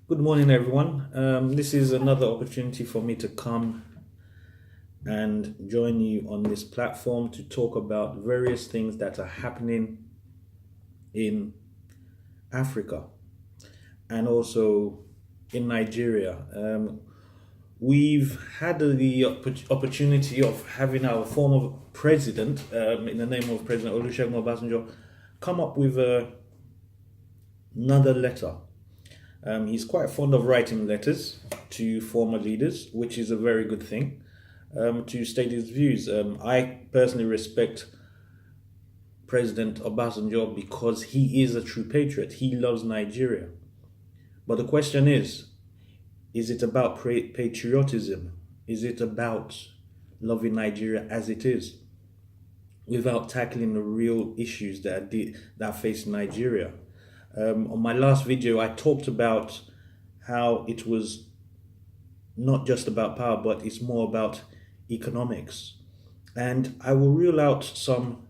Good morning, everyone. This is another opportunity for me to come and join you on this platform to talk about various things that are happening in Africa and also in Nigeria. We've had the opportunity of having our former president, in the name of President Olusegun Obasanjo, come up with another letter. He's quite fond of writing letters to former leaders, which is a very good thing, to state his views. I personally respect President Obasanjo because he is a true patriot. He loves Nigeria. But the question is it about patriotism? Is it about loving Nigeria as it is, without tackling the real issues that face Nigeria? On my last video, I talked about how it was not just about power, but it's more about economics. And I will reel out some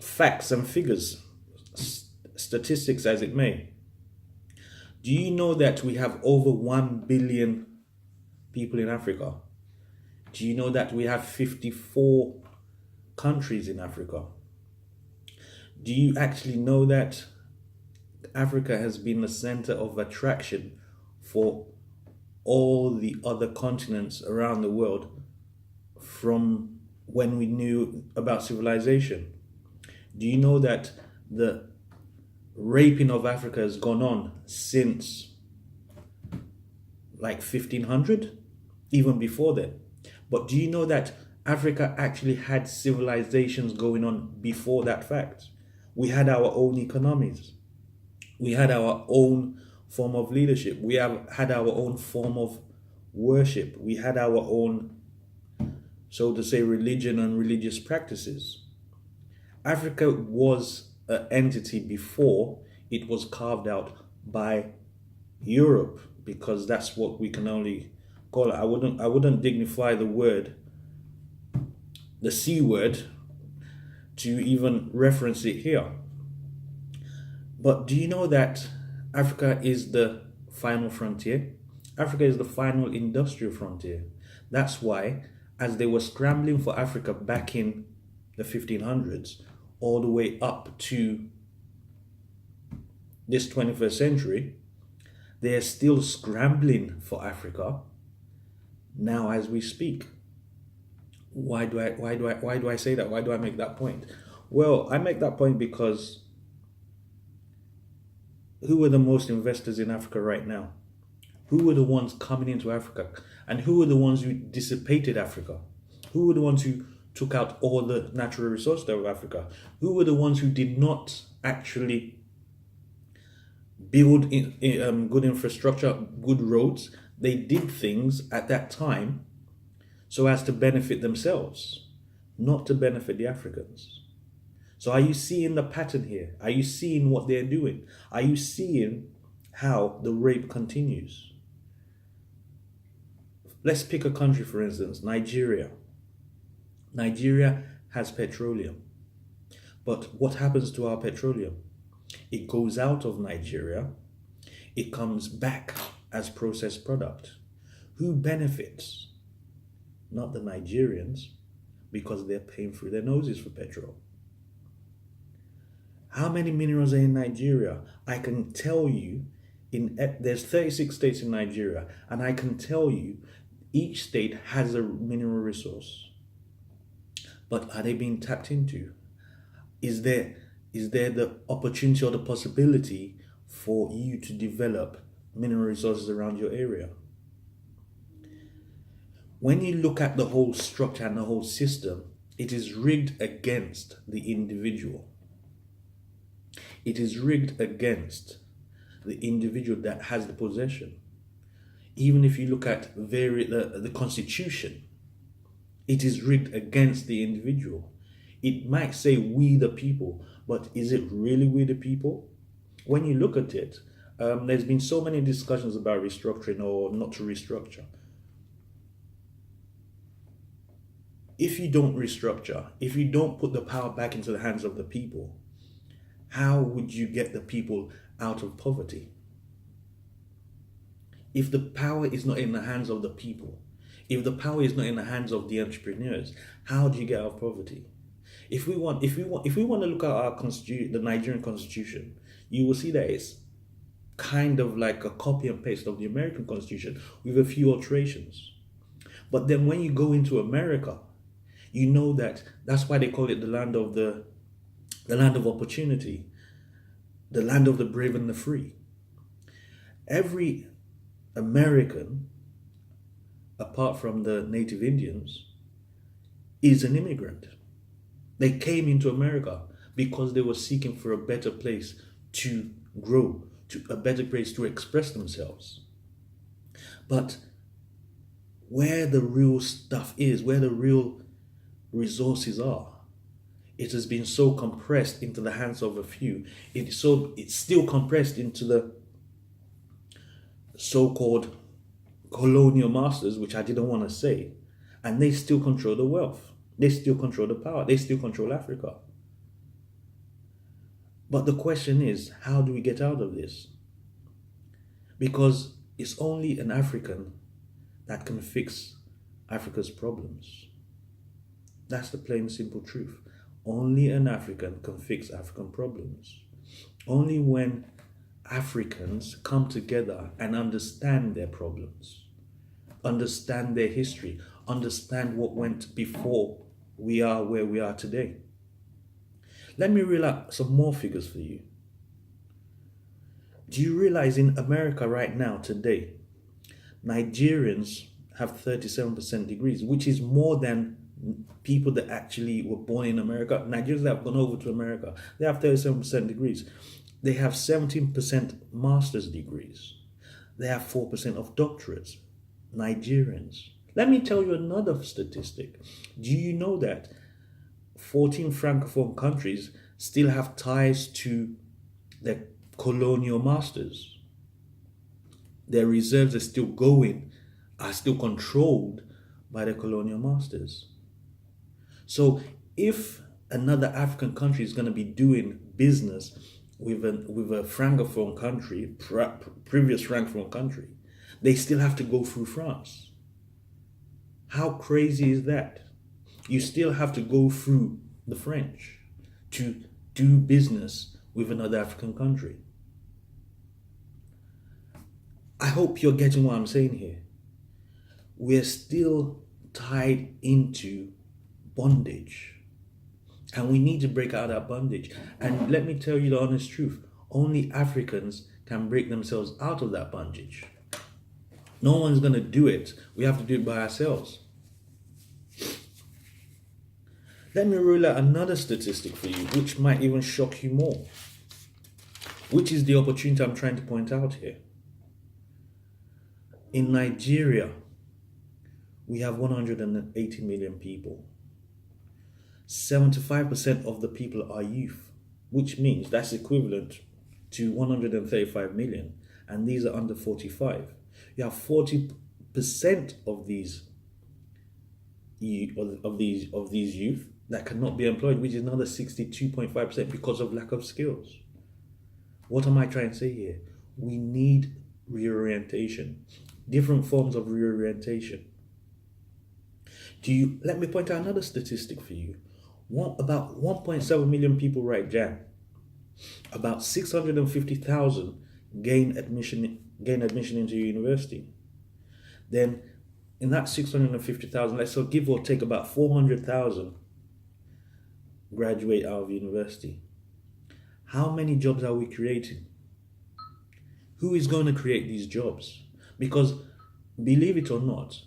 facts and figures, statistics as it may. Do you know that we have over 1 billion people in Africa? Do you know that we have 54 countries in Africa? Do you actually know that Africa has been the center of attraction for all the other continents around the world from when we knew about civilization? Do you know that the raping of Africa has gone on since like 1500, even before then? But do you know that Africa actually had civilizations going on before that fact? We had our own economies. We had our own form of leadership. We have had our own form of worship. We had our own, so to say, religion and religious practices. Africa was an entity before it was carved out by Europe, because that's what we can only call it. I wouldn't dignify the word, the C word, to even reference it here. But do you know that Africa is the final frontier? Africa is the final industrial frontier. That's why, as they were scrambling for Africa back in the 1500s, all the way up to this 21st century, they are still scrambling for Africa now as we speak. Why do I say that? Why do I make that point? Well, I make that point because who are the most investors in Africa right now? Who were the ones coming into Africa? And who were the ones who dissipated Africa? Who were the ones who took out all the natural resources of Africa? Who were the ones who did not actually build good infrastructure, good roads? They did things at that time so as to benefit themselves, not to benefit the Africans. So are you seeing the pattern here? Are you seeing what they're doing? Are you seeing how the rape continues? Let's pick a country, for instance, Nigeria. Nigeria has petroleum. But what happens to our petroleum? It goes out of Nigeria. It comes back as processed product. Who benefits? Not the Nigerians, because they're paying through their noses for petrol. How many minerals are in Nigeria? I can tell you, there's 36 states in Nigeria, and I can tell you each state has a mineral resource. But are they being tapped into? Is there the opportunity or the possibility for you to develop mineral resources around your area? When you look at the whole structure and the whole system, it is rigged against the individual. It is rigged against the individual that has the possession. Even if you look at the Constitution, it is rigged against the individual. It might say we the people, but is it really we the people? When you look at it, there's been so many discussions about restructuring or not to restructure. If you don't restructure, if you don't put the power back into the hands of the people, how would you get the people out of poverty? If the power is not in the hands of the people, if the power is not in the hands of the entrepreneurs, how do you get out of poverty? If we want to look at our the Nigerian constitution, you will see that it's kind of like a copy and paste of the American constitution with a few alterations. But then when you go into America, you know that's why they call it the land of opportunity, the land of the brave and the free. Every American, apart from the native Indians, is an immigrant. They came into America because they were seeking for a better place to grow, to a better place to express themselves. But where the real stuff is, where the real resources are, it has been so compressed into the hands of a few. It's still compressed into the so-called colonial masters, which I didn't want to say, and they still control the wealth. They still control the power. They still control Africa. But the question is, how do we get out of this? Because it's only an African that can fix Africa's problems. That's the plain simple truth. Only an African can fix African problems. Only when Africans come together and understand their problems, understand their history, understand what went before we are where we are today. Let me reel out some more figures for you. Do you realize in America right now, today, Nigerians have 37% degrees, which is more than people that actually were born in America. Nigerians that have gone over to America, they have 37% degrees. They have 17% master's degrees. They have 4% of doctorates. Nigerians. Let me tell you another statistic. Do you know that 14 Francophone countries still have ties to their colonial masters? Their reserves are still controlled by the colonial masters. So if another African country is going to be doing business with a Francophone country, previous Francophone country, they still have to go through France. How crazy is that? You still have to go through the French to do business with another African country. I hope you're getting what I'm saying here. We're still tied into bondage, and we need to break out of that bondage. And let me tell you the honest truth, only Africans can break themselves out of that bondage. No one's going to do it. We have to do it by ourselves. Let me rule out another statistic for you, which might even shock you more, which is the opportunity I'm trying to point out here. In Nigeria, we have 180 million people. 75% of the people are youth, which means that's equivalent to 135 million, and these are under 45. You have 40% of these youth that cannot be employed, which is another 62.5% because of lack of skills. What am I trying to say here? We need reorientation, different forms of reorientation. Let me point out another statistic for you. About 1.7 million people write JAM. About 650,000 gain admission into university. Then in that 650,000, let's say give or take about 400,000 graduate out of university. How many jobs are we creating? Who is going to create these jobs? Because believe it or not,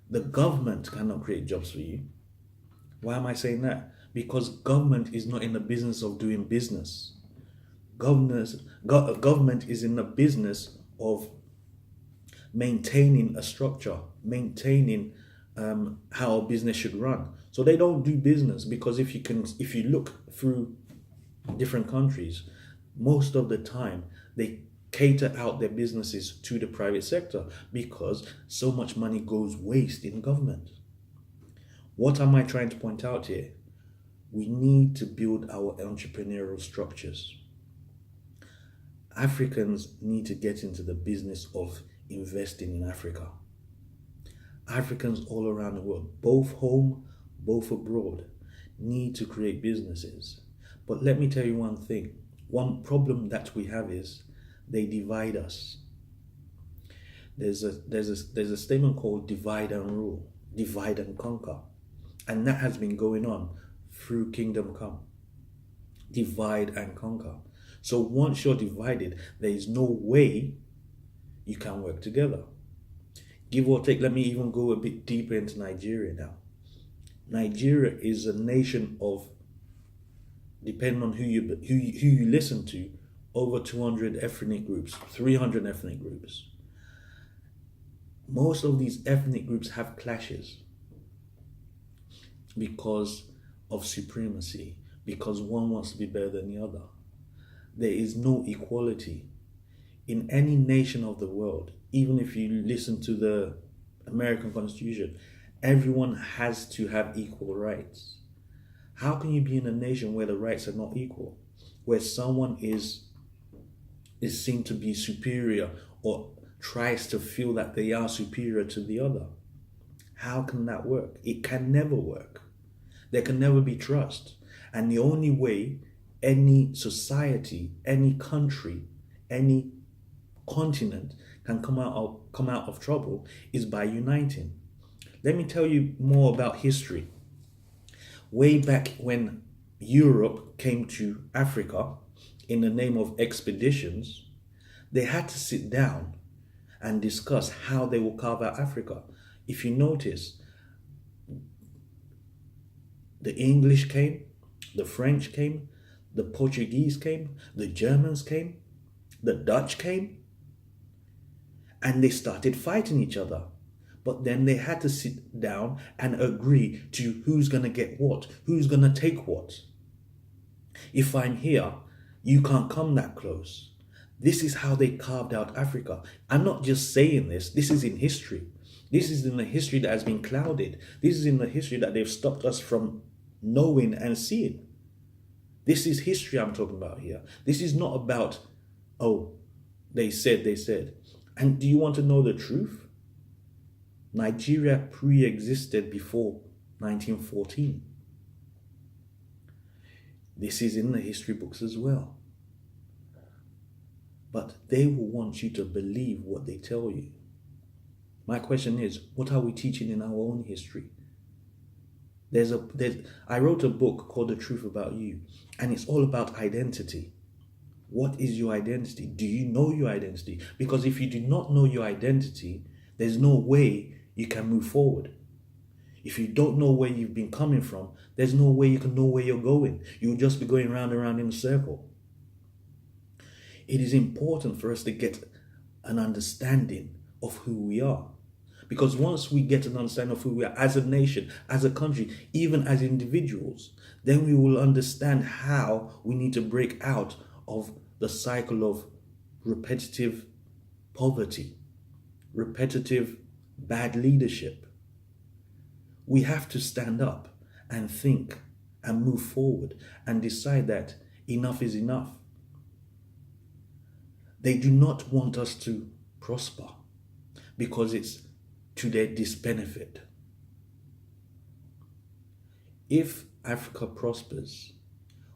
the government cannot create jobs for you. Why am I saying that? Because government is not in the business of doing business. Government is in the business of maintaining a structure, maintaining how a business should run. So they don't do business because if you look through different countries, most of the time they cater out their businesses to the private sector because so much money goes waste in government. What am I trying to point out here? We need to build our entrepreneurial structures. Africans need to get into the business of investing in Africa. Africans all around the world, both home, both abroad, need to create businesses. But let me tell you one thing. One problem that we have is they divide us. There's a statement called divide and rule, divide and conquer. And that has been going on through Kingdom Come. Divide and conquer. So once you're divided, there is no way you can work together. Give or take, let me even go a bit deeper into Nigeria now. Nigeria is a nation of, depending on who you listen to, over 200 ethnic groups, 300 ethnic groups. Most of these ethnic groups have clashes because of supremacy, because one wants to be better than the other. There is no equality in any nation of the world. Even if you listen to the American Constitution, everyone has to have equal rights. How can you be in a nation where the rights are not equal, where someone is seen to be superior or tries to feel that they are superior to the other? How can that work? It can never work. There can never be trust. And the only way any society, any country, any continent can come out of trouble is by uniting. Let me tell you more about history. Way back when Europe came to Africa in the name of expeditions, they had to sit down and discuss how they will carve out Africa. If you notice, the English came, the French came, the Portuguese came, the Germans came, the Dutch came, and they started fighting each other. But then they had to sit down and agree to who's going to get what, who's going to take what. If I'm here, you can't come that close. This is how they carved out Africa. I'm not just saying this. This is in history. This is in the history that has been clouded. This is in the history that they've stopped us from knowing and seeing. This is history I'm talking about here. This is not about, oh, they said. And do you want to know the truth? Nigeria pre-existed before 1914. This is in the history books as well. But they will want you to believe what they tell you. My question is, what are we teaching in our own history? I wrote a book called The Truth About You, and it's all about identity. What is your identity? Do you know your identity? Because if you do not know your identity, there's no way you can move forward. If you don't know where you've been coming from, there's no way you can know where you're going. You'll just be going round and round in a circle. It is important for us to get an understanding of who we are. Because once we get an understanding of who we are as a nation, as a country, even as individuals, then we will understand how we need to break out of the cycle of repetitive poverty, repetitive bad leadership. We have to stand up and think and move forward and decide that enough is enough. They do not want us to prosper because it's to their disbenefit. If Africa prospers,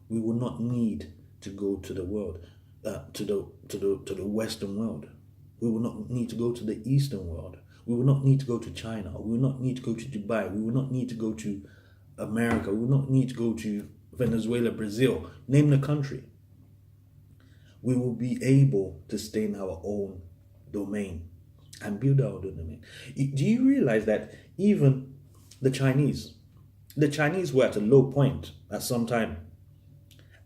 we will not need to go to the world, to the Western world. We will not need to go to the Eastern world. We will not need to go to China. We will not need to go to Dubai. We will not need to go to America. We will not need to go to Venezuela, Brazil. Name the country. We will be able to stay in our own domain and build our own domain. Do you realize that even the Chinese were at a low point at some time?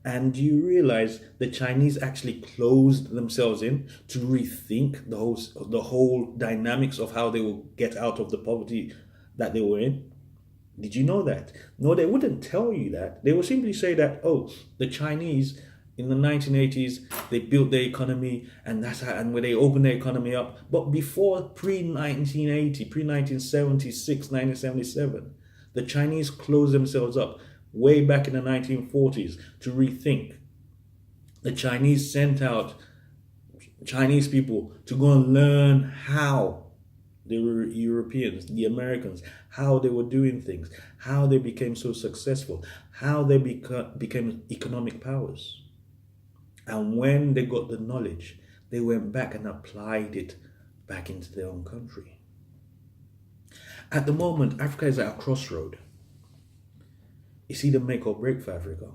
And do you realize the Chinese actually closed themselves in to rethink the whole dynamics of how they will get out of the poverty that they were in? Did you know that? No, they wouldn't tell you that. They would simply say that, oh, the Chinese in the 1980s, they built their economy and when they opened their economy up. But before pre-1980, pre-1976, 1977, the Chinese closed themselves up way back in the 1940s to rethink. The Chinese sent out Chinese people to go and learn how the Europeans, the Americans, how they were doing things, how they became so successful, how they became economic powers. And when they got the knowledge, they went back and applied it back into their own country. At the moment, Africa is at a crossroad. It's either make or break for Africa.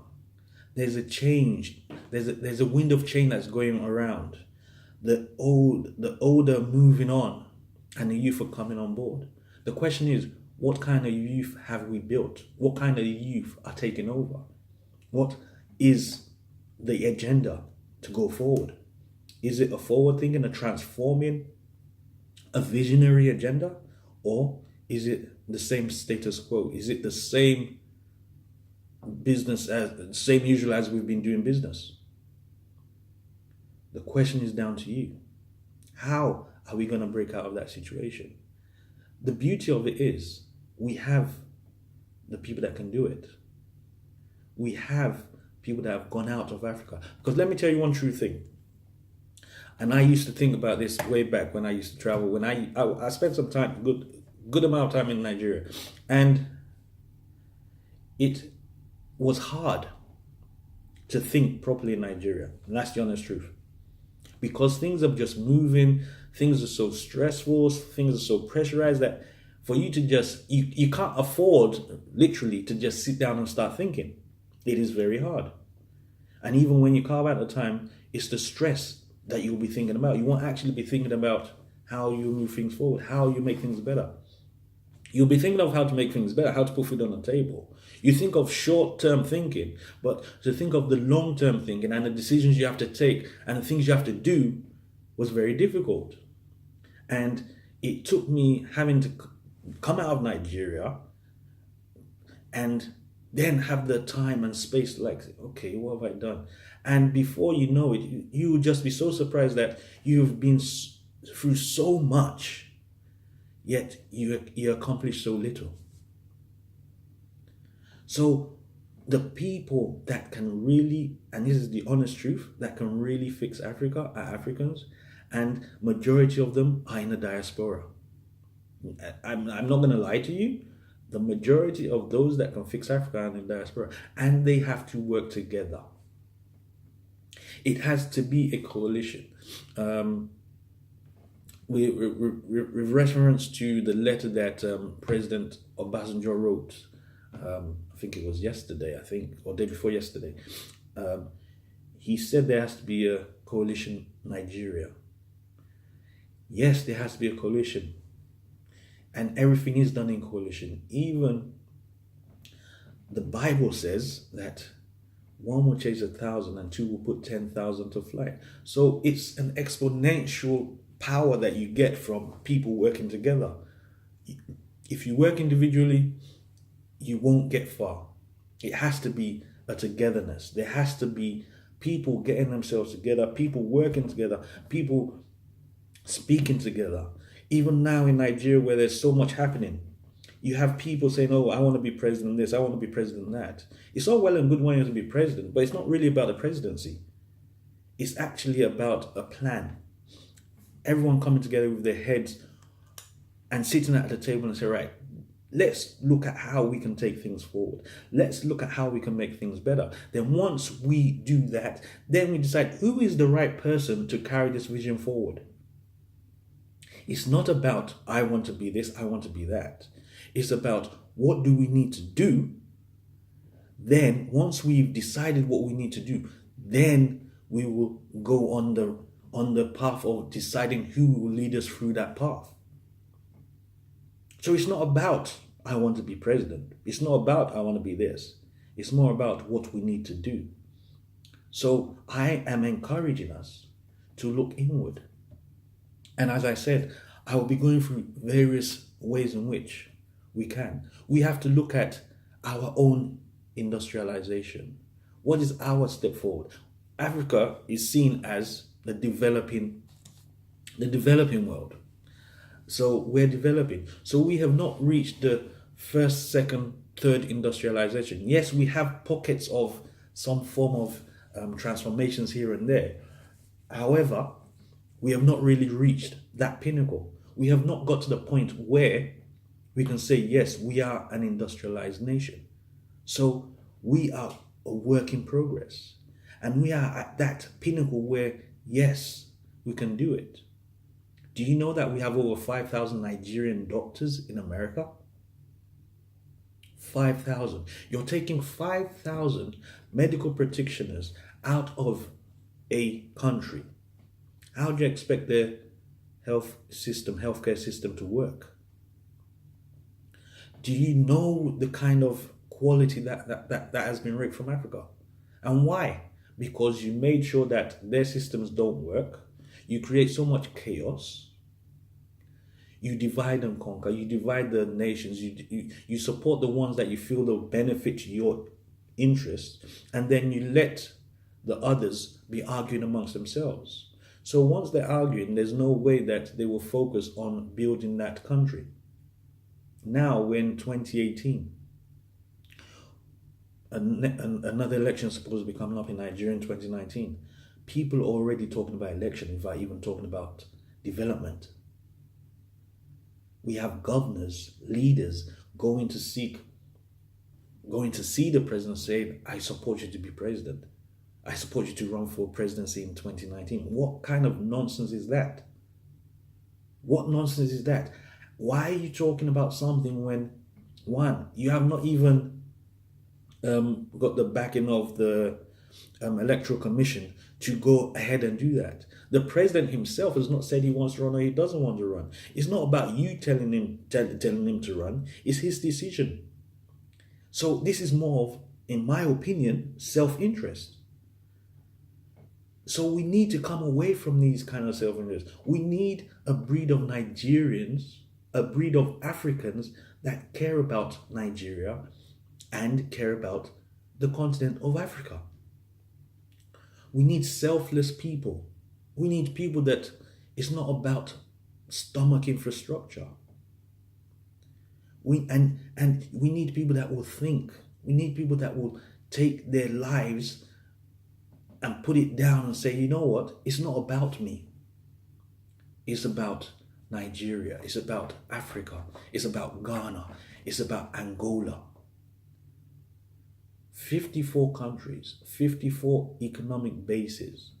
There's a change. There's a wind of change that's going around. The older moving on, and the youth are coming on board. The question is, what kind of youth have we built? What kind of youth are taking over? What is the agenda to go forward? Is it a forward thinking, a transforming, a visionary agenda? Or is it the same status quo? Is it the same business as same usual as we've been doing business? The question is down to you. How are we going to break out of that situation? The beauty of it is we have the people that can do it. We have people that have gone out of Africa. Because let me tell you one true thing. And I used to think about this way back when I used to travel. When I spent some time, good amount of time in Nigeria. And it was hard to think properly in Nigeria. And that's the honest truth. Because things are just moving, things are so stressful, things are so pressurized that for you to just, you can't afford literally to just sit down and start thinking. It is very hard. And even when you carve out the time, it's the stress that you'll be thinking about. You won't actually be thinking about how you move things forward, how you make things better. You'll be thinking of how to make things better, how to put food on the table. You think of short-term thinking, but to think of the long-term thinking and the decisions you have to take and the things you have to do was very difficult. And it took me having to come out of Nigeria and then have the time and space to like, okay, what have I done? And before you know it, you would just be so surprised that you've been through so much, yet you accomplish so little. So the people that can really, and this is the honest truth, that can really fix Africa are Africans, and majority of them are in the diaspora. I'm not going to lie to you. The majority of those that can fix Africa are in the diaspora, and they have to work together. It has to be a coalition. With reference to the letter that President Obasanjo wrote, I think it was yesterday, or day before yesterday, he said there has to be a coalition Nigeria. Yes, there has to be a coalition. And everything is done in coalition. Even the Bible says that one will chase 1,000 and two will put 10,000 to flight. So it's an exponential power that you get from people working together. If you work individually, you won't get far. It has to be a togetherness. There has to be people getting themselves together, people working together, people speaking together. Even now in Nigeria, where there's so much happening, you have people saying, oh, I want to be president this, I want to be president that. It's all well and good wanting to be president, but it's not really about the presidency. It's actually about a plan. Everyone coming together with their heads and sitting at the table and say, right, let's look at how we can take things forward. Let's look at how we can make things better. Then once we do that, then we decide who is the right person to carry this vision forward. It's not about, I want to be this, I want to be that. It's about what do we need to do. Then once we've decided what we need to do, then we will go on the path of deciding who will lead us through that path. So it's not about, I want to be president. It's not about, I want to be this. It's more about what we need to do. So I am encouraging us to look inward. And as I said, I will be going through various ways in which we can. We have to look at our own industrialization. What is our step forward? Africa is seen as the developing world. So we're developing. So we have not reached the first, second, third industrialization. Yes, we have pockets of some form of transformations here and there. However, We have not really reached that pinnacle. We have not got to the point where we can say, yes, we are an industrialized nation. So we are a work in progress. And we are at that pinnacle where, yes, we can do it. Do you know that we have over 5,000 Nigerian doctors in America? 5,000. You're taking 5,000 medical practitioners out of a country. How do you expect the healthcare system to work? Do you know the kind of quality that has been ripped from Africa? And why? Because you made sure that their systems don't work. You create so much chaos. You divide and conquer. You divide the nations. You support the ones that you feel will benefit your interests. And then you let the others be arguing amongst themselves. So once they're arguing, there's no way that they will focus on building that country. Now we're in 2018. Another election is supposed to be coming up in Nigeria in 2019. People are already talking about election, in fact, even talking about development. We have governors, leaders going to see the president saying, I support you to be president. I support you to run for presidency in 2019. What kind of nonsense is that? What nonsense is that? Why are you talking about something when, one, you have not even got the backing of the Electoral Commission to go ahead and do that? The president himself has not said he wants to run or he doesn't want to run. It's not about you telling him to run. It's his decision. So this is more of, in my opinion, self-interest. So we need to come away from these kind of self-interest. We need a breed of Nigerians, a breed of Africans that care about Nigeria and care about the continent of Africa. We need selfless people. We need people that it's not about stomach infrastructure. We need people that will think. We need people that will take their lives and put it down and say, you know what? It's not about me. It's about Nigeria. It's about Africa. It's about Ghana. It's about Angola. 54 countries, 54 economic bases.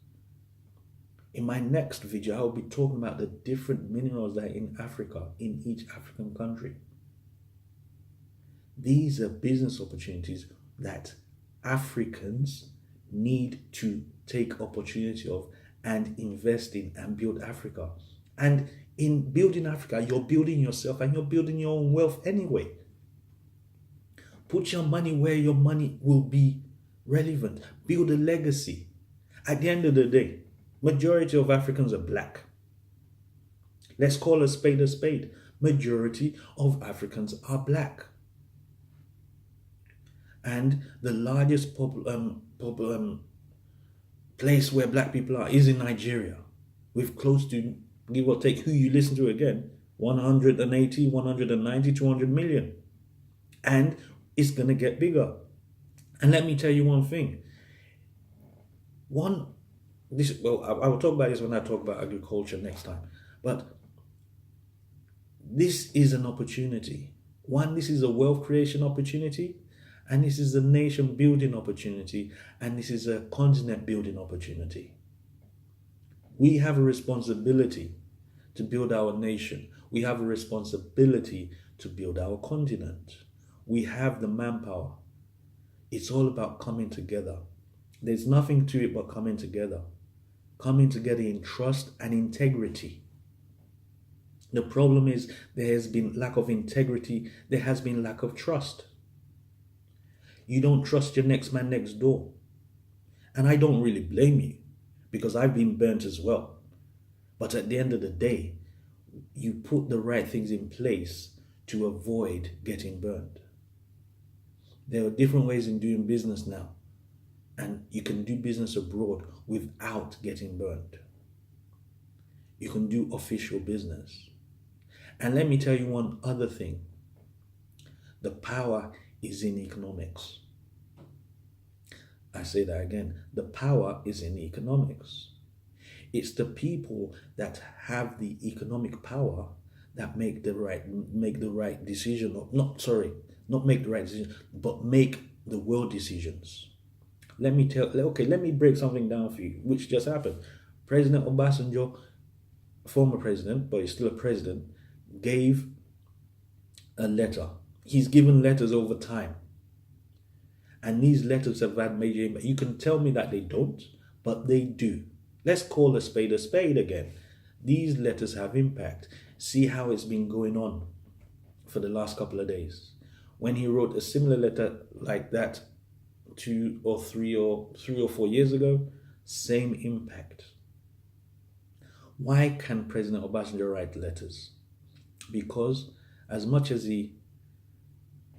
In my next video, I'll be talking about the different minerals that are in Africa, in each African country. These are business opportunities that Africans need to take opportunity of and invest in and build Africa. And in building Africa, you're building yourself and you're building your own wealth anyway. Put your money where your money will be relevant. Build a legacy. At the end of the day, majority of Africans are black. Let's call a spade a spade. Majority of Africans are black. And the largest place where black people are is in Nigeria, with close to, give or take, who you listen to again, 180, 190, 200 million. And it's going to get bigger. And let me tell you one thing. I will talk about this when I talk about agriculture next time. But this is an opportunity. One, this is a wealth creation opportunity. And this is a nation building opportunity. And this is a continent building opportunity. We have a responsibility to build our nation. We have a responsibility to build our continent. We have the manpower. It's all about coming together. There's nothing to it but coming together. Coming together in trust and integrity. The problem is there has been lack of integrity. There has been lack of trust. You don't trust your next man next door. And I don't really blame you, because I've been burnt as well. But at the end of the day, you put the right things in place to avoid getting burned. There are different ways in doing business now, and you can do business abroad without getting burned. You can do official business. And let me tell you one other thing. The power is in economics. I say that again. The power is in economics. It's the people that have the economic power that make the right decision. Or not sorry, not make the right decision, but make the world decisions. Let me break something down for you, which just happened. President Obasanjo, former president, but he's still a president, gave a letter. He's given letters over time. And these letters have had major impact. You can tell me that they don't, but they do. Let's call a spade again. These letters have impact. See how it's been going on for the last couple of days. When he wrote a similar letter like that 3 or 4 years ago, same impact. Why can President Obasanjo write letters? Because as much as he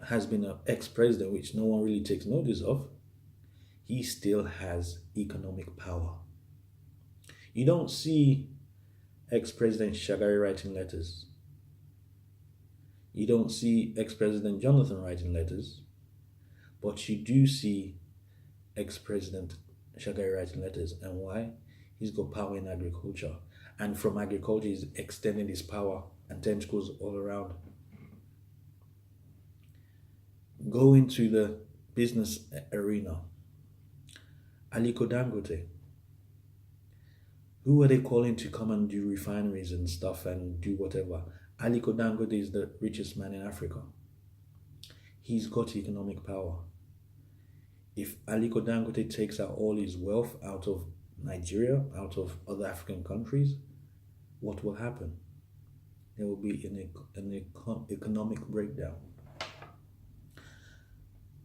has been an ex-president, which no one really takes notice of, he still has economic power. You don't see ex-President Shagari writing letters. You don't see ex-President Jonathan writing letters, but you do see ex-President Shagari writing letters. And why? He's got power in agriculture. And from agriculture, he's extending his power and tentacles all around. Go into the business arena. Aliko Dangote. Who are they calling to come and do refineries and stuff and do whatever? Aliko Dangote is the richest man in Africa. He's got economic power. If Aliko Dangote takes out all his wealth out of Nigeria, out of other African countries, what will happen? There will be an economic breakdown.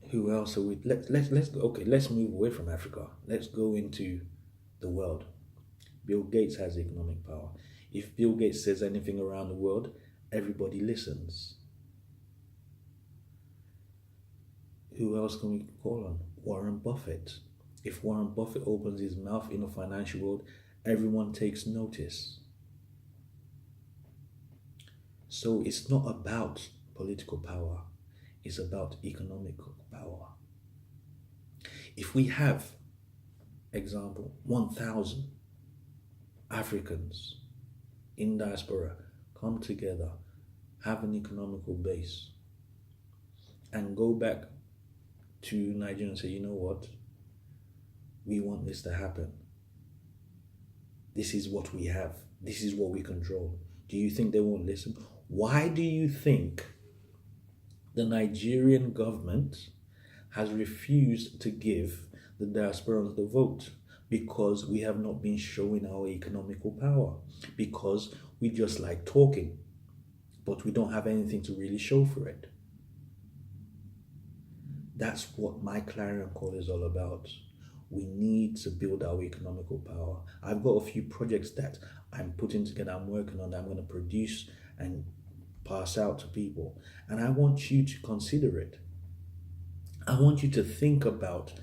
Who else are we? Let's go. Okay, let's move away from Africa. Let's go into the world. Bill Gates has economic power. If Bill Gates says anything around the world, everybody listens. Who else can we call on? Warren Buffett. If Warren Buffett opens his mouth in the financial world, everyone takes notice. So it's not about political power. It's about economic power. If we have, example, 1,000 Africans in diaspora come together, have an economical base, and go back to Nigeria and say, you know what? We want this to happen. This is what we have. This is what we control. Do you think they won't listen? Why do you think the Nigerian government has refused to give the diasporans the vote? Because we have not been showing our economical power. Because we just like talking, but we don't have anything to really show for it. That's what my clarion call is all about. We need to build our economical power. I've got a few projects that I'm putting together, I'm working on, that I'm going to produce and pass out to people. And I want you to consider it. I want you to think about,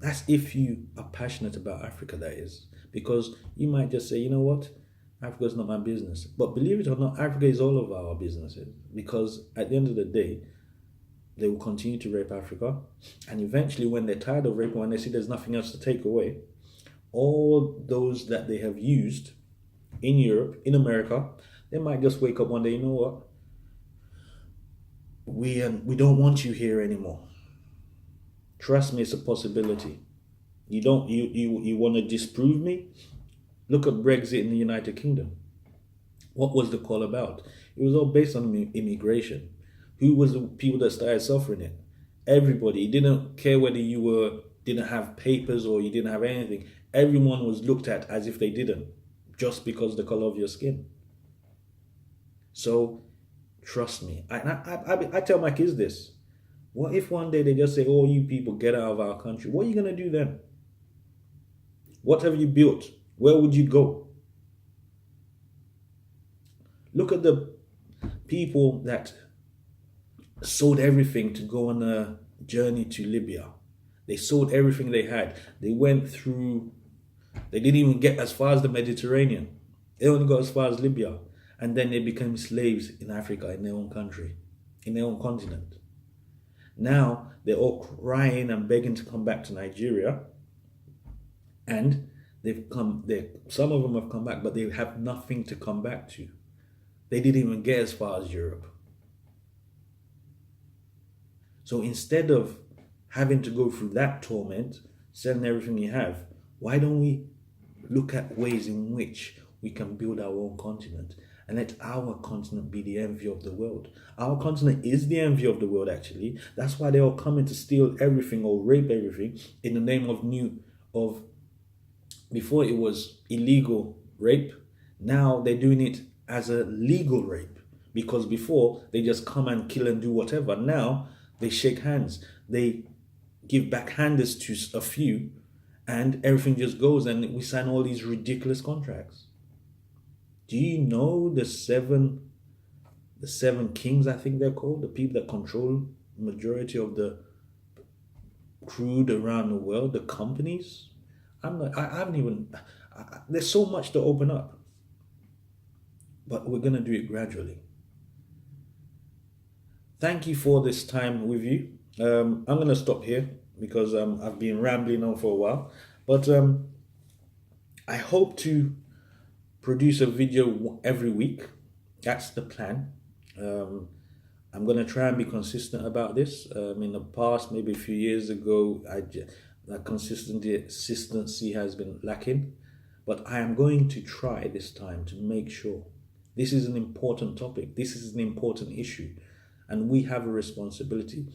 that's if you are passionate about Africa, that is. Because you might just say, you know what, Africa's not my business. But believe it or not, Africa is all of our businesses. Because at the end of the day, they will continue to rape Africa. And eventually, when they're tired of raping, when they see there's nothing else to take away, all those that they have used in Europe, in America, they might just wake up one day, you know what? We don't want you here anymore. Trust me, it's a possibility. You want to disprove me? Look at Brexit in the United Kingdom. What was the call about? It was all based on immigration. Who was the people that started suffering it? Everybody. It didn't care whether you didn't have papers or you didn't have anything. Everyone was looked at as if they didn't, just because of the color of your skin. So, trust me. I tell my kids this. What if one day they just say, oh, you people get out of our country? What are you going to do then? What have you built? Where would you go? Look at the people that sold everything to go on a journey to Libya. They sold everything they had. They went through, they didn't even get as far as the Mediterranean. They only got as far as Libya. And then they became slaves in Africa, in their own country, in their own continent. Now they're all crying and begging to come back to Nigeria. And Some of them have come back, but they have nothing to come back to. They didn't even get as far as Europe. So instead of having to go through that torment, selling everything you have, why don't we look at ways in which we can build our own continent and let our continent be the envy of the world? Our continent is the envy of the world, actually. That's why they're all coming to steal everything or rape everything in the name of before it was illegal rape. Now they're doing it as a legal rape, because before they just come and kill and do whatever. Now they shake hands, they give backhanders to a few, and everything just goes, and we sign all these ridiculous contracts. Do you know the seven kings, I think they're called, the people that control the majority of the crude around the world, the companies? There's so much to open up, but we're going to do it gradually. Thank you for this time with you. I'm going to stop here because I've been rambling on for a while, but I hope to produce a video every week. That's the plan. I'm going to try and be consistent about this. In the past, maybe a few years ago, that consistency has been lacking, but I am going to try this time to make sure. This is an important topic. This is an important issue, and we have a responsibility.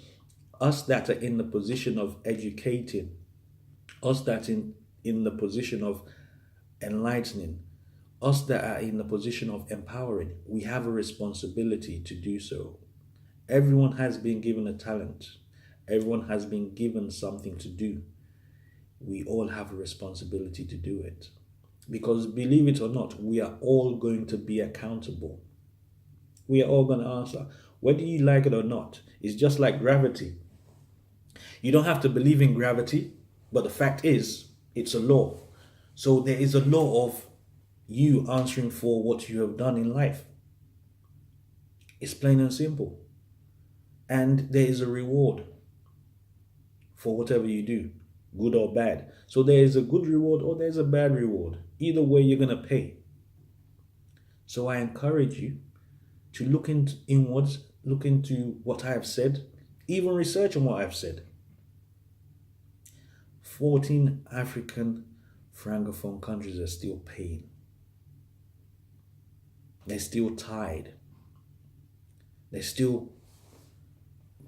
Us that are in the position of educating, us that are in the position of enlightening, us that are in the position of empowering, we have a responsibility to do so. Everyone has been given a talent. Everyone has been given something to do. We all have a responsibility to do it. Because believe it or not, we are all going to be accountable. We are all going to answer. Whether you like it or not, it's just like gravity. You don't have to believe in gravity, but the fact is, it's a law. So there is a law of you answering for what you have done in life. It's plain and simple. And there is a reward for whatever you do, good or bad. So there is a good reward or there's a bad reward. Either way, you're going to pay. So I encourage you to look inwards, look into what I have said, even research on what I've said. 14 African Francophone countries are still paying. They're still tied. They're still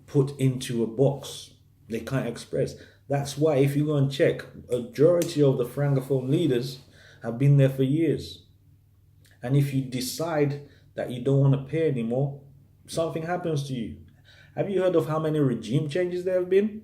put into a box. They can't express. That's why if you go and check, a majority of the Francophone leaders have been there for years. And if you decide that you don't want to pay anymore, something happens to you. Have you heard of how many regime changes there have been?